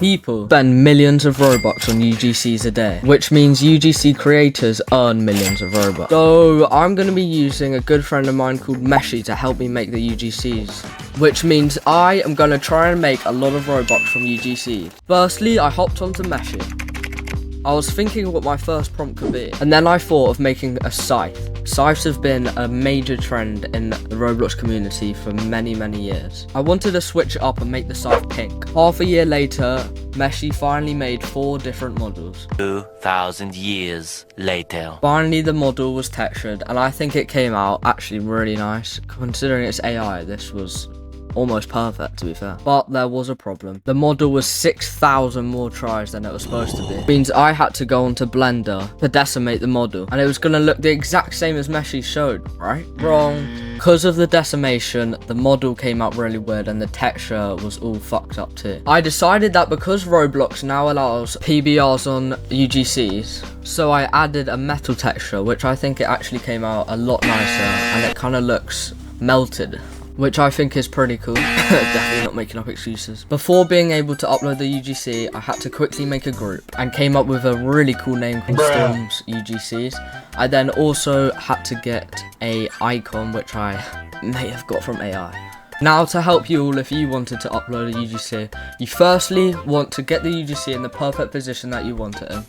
People spend millions of Robux on UGCs a day, which means UGC creators earn millions of Robux. So I'm going to be using a good friend of mine called Meshy to help me make the UGCs, which means I am going to try and make a lot of Robux from UGC. Firstly, I hopped onto Meshy. I was thinking what my first prompt could be, and then I thought of making a Scythe. Scythes have been a major trend in the Roblox community for many years. I wanted to switch it up and make the Scythe pink. Half a year later, Meshy finally made 4 different models. 2,000 years later. Finally, the model was textured, and I think it came out actually really nice. Considering it's AI, this was almost perfect, to be fair. But there was a problem. The model was 6,000 more tries than it was supposed to be. It means I had to go onto Blender to decimate the model, and it was going to look the exact same as Meshy showed, right? Wrong. Because of the decimation, the model came out really weird and the texture was all fucked up too. I decided that because ROBLOX now allows PBRs on UGCs, so I added a metal texture, which I think it actually came out a lot nicer, and it kind of looks melted, which I think is pretty cool. Definitely not making up excuses. Before being able to upload the UGC, I had to quickly make a group and came up with a really cool name called Storms UGCs. I then also had to get a icon, which I may have got from AI. Now, to help you all, if you wanted to upload a UGC, you firstly want to get the UGC in the perfect position that you want it in.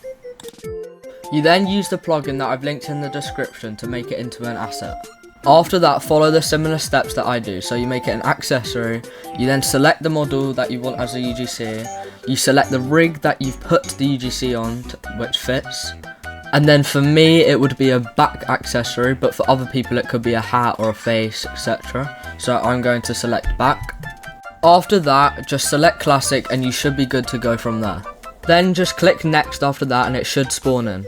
You then use the plugin that I've linked in the description to make it into an asset. After that, follow the similar steps that I do. So you make it an accessory, you then select the model that you want as a UGC, you select the rig that you've put the UGC on, which fits, and then for me it would be a back accessory, but for other people it could be a hat or a face, etc. So I'm going to select back. After that, just select classic and you should be good to go from there. Then just click next after that and it should spawn in.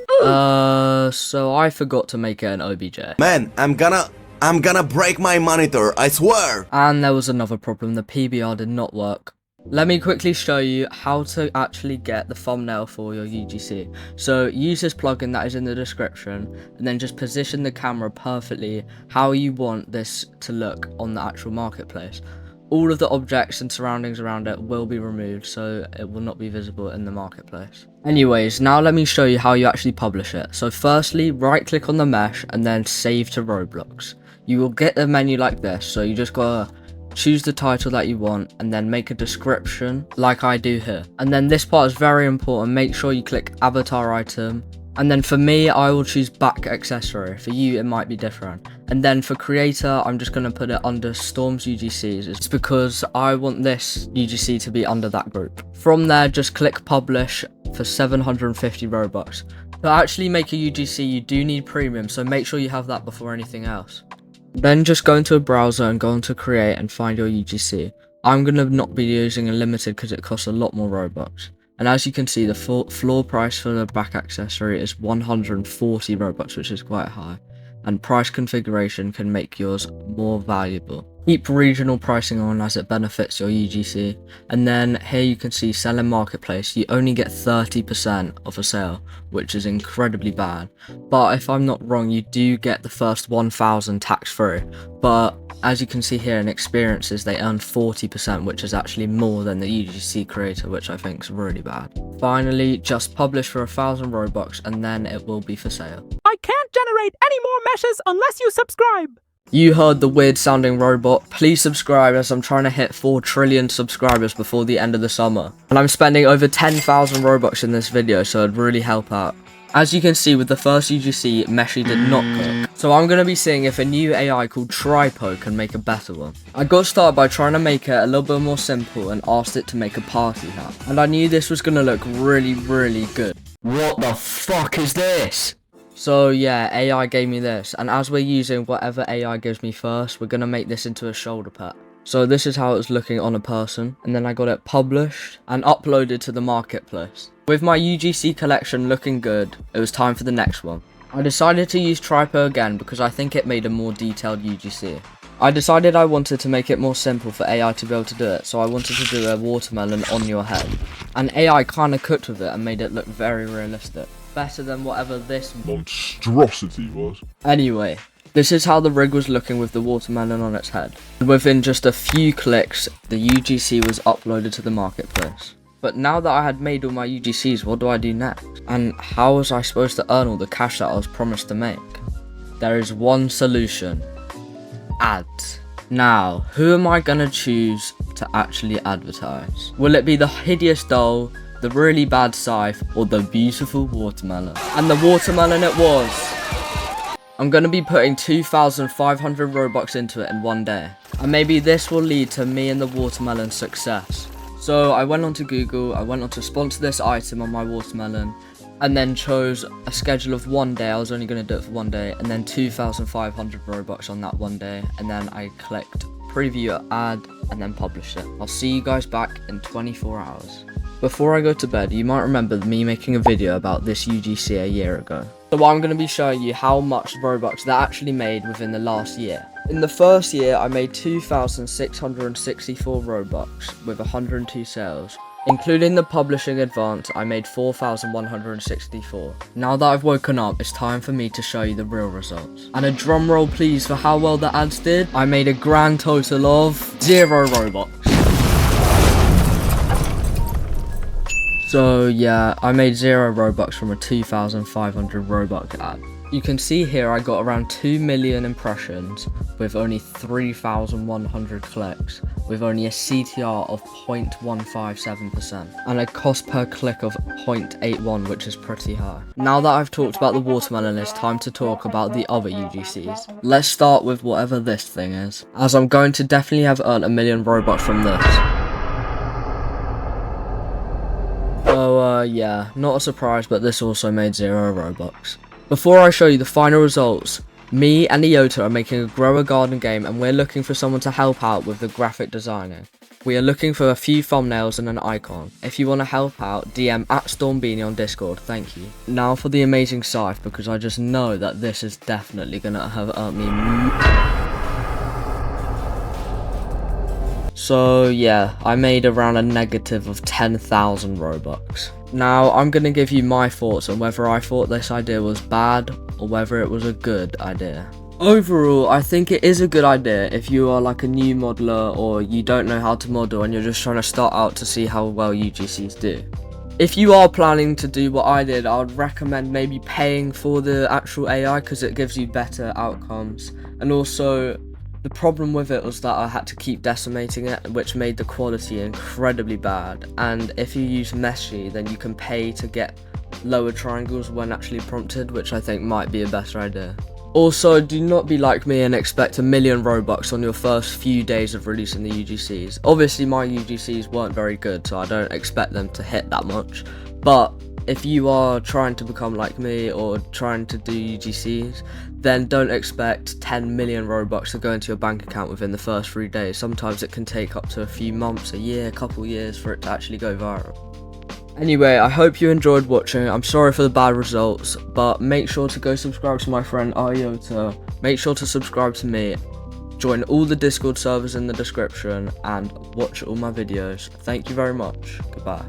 So I forgot to make it an OBJ. Man, I'm gonna break my monitor, I swear! And there was another problem, the PBR did not work. Let me quickly show you how to actually get the thumbnail for your UGC. So use this plugin that is in the description, and then just position the camera perfectly how you want this to look on the actual marketplace. All of the objects and surroundings around it will be removed, so it will not be visible in the marketplace. Anyways, now let me show you how you actually publish it. So firstly, right click on the mesh and then save to ROBLOX. You will get a menu like this, so you just gotta choose the title that you want and then make a description like I do here. And then this part is very important, make sure you click avatar item. And then for me, I will choose back accessory. For you, it might be different. And then for creator, I'm just going to put it under Storms UGCs. It's because I want this UGC to be under that group. From there, just click publish for 750 Robux. To actually make a UGC, you do need premium, so make sure you have that before anything else. Then just go into a browser and go into create and find your UGC. I'm going to not be using a limited because it costs a lot more Robux. And as you can see, the floor price for the back accessory is 140 Robux, which is quite high. And price configuration can make yours more valuable. Keep regional pricing on as it benefits your UGC. And then here you can see sell in marketplace. You only get 30% of a sale, which is incredibly bad. But if I'm not wrong, you do get the first 1,000 tax free. But as you can see here in experiences, they earn 40%, which is actually more than the UGC creator, which I think is really bad. Finally, just publish for 1,000 Robux and then it will be for sale. I can't generate any more meshes unless you subscribe. You heard the weird sounding robot. Please subscribe as I'm trying to hit 4 trillion subscribers before the end of the summer. And I'm spending over 10,000 Robux in this video, so it'd really help out. As you can see with the first UGC, Meshy did not cook. So I'm going to be seeing if a new AI called Tripo can make a better one. I got started by trying to make it a little bit more simple and asked it to make a party hat. And I knew this was going to look really good. What the fuck is this? So yeah, AI gave me this, and as we're using whatever AI gives me first, we're going to make this into a shoulder pad. So this is how it's looking on a person, and then I got it published and uploaded to the marketplace. With my UGC collection looking good, it was time for the next one. I decided to use Tripo again because I think it made a more detailed UGC. I decided I wanted to make it more simple for AI to be able to do it, so I wanted to do a watermelon on your head. And AI kind of cooked with it and made it look very realistic. Better than whatever this monstrosity was. Anyway, this is how the rig was looking with the watermelon on its head. Within just a few clicks, the UGC was uploaded to the marketplace. But now that I had made all my UGCs, what do I do next? And how was I supposed to earn all the cash that I was promised to make? There is one solution. Ads. Now, who am I gonna choose to actually advertise? Will it be the hideous doll, the really bad Scythe, or the beautiful watermelon? And the watermelon it was! I'm gonna be putting 2,500 Robux into it in one day. And maybe this will lead to me and the watermelon's success. So I went onto Google, I went on to sponsor this item on my watermelon, and then chose a schedule of one day. I was only going to do it for one day, and then 2,500 Robux on that one day, and then I clicked preview ad and then published it. I'll see you guys back in 24 hours. Before I go to bed, you might remember me making a video about this UGC a year ago. So I'm going to be showing you how much Robux that actually made within the last year. In the first year, I made 2,664 Robux with 102 sales. Including the publishing advance, I made 4,164. Now that I've woken up, it's time for me to show you the real results. And a drum roll please for how well the ads did. I made a grand total of 0 Robux. So yeah, I made 0 Robux from a 2,500 Robux ad. You can see here I got around 2 million impressions with only 3,100 clicks, with only a CTR of 0.157% and a cost per click of 0.81, which is pretty high. Now that I've talked about the watermelon, it's time to talk about the other UGCs. Let's start with whatever this thing is, as I'm going to definitely have earned 1 million Robux from this. So yeah, not a surprise, but this also made 0 Robux. Before I show you the final results, me and Iota are making a grow a garden game, and we're looking for someone to help out with the graphic designing. We are looking for a few thumbnails and an icon. If you want to help out, DM @StormBeanie on Discord, thank you. Now for the amazing Scythe, because I just know that this is definitely gonna have earned me. So yeah, I made around a negative of 10,000 Robux. Now I'm going to give you my thoughts on whether I thought this idea was bad or whether it was a good idea. Overall, I think it is a good idea if you are like a new modeler or you don't know how to model and you're just trying to start out to see how well UGCs do. If you are planning to do what I did, I would recommend maybe paying for the actual AI because it gives you better outcomes. And also, the problem with it was that I had to keep decimating it, which made the quality incredibly bad. And if you use Meshy, then you can pay to get lower triangles when actually prompted, which I think might be a better idea. Also, do not be like me and expect 1 million Robux on your first few days of releasing the UGCs. Obviously my UGCs weren't very good, so I don't expect them to hit that much. But if you are trying to become like me or trying to do UGCs, then don't expect 10 million Robux to go into your bank account within the first 3 days. Sometimes it can take up to a few months, a year, a couple years for it to actually go viral. Anyway, I hope you enjoyed watching. I'm sorry for the bad results, but make sure to go subscribe to my friend Iota. Make sure to subscribe to me. Join all the Discord servers in the description and watch all my videos. Thank you very much. Goodbye.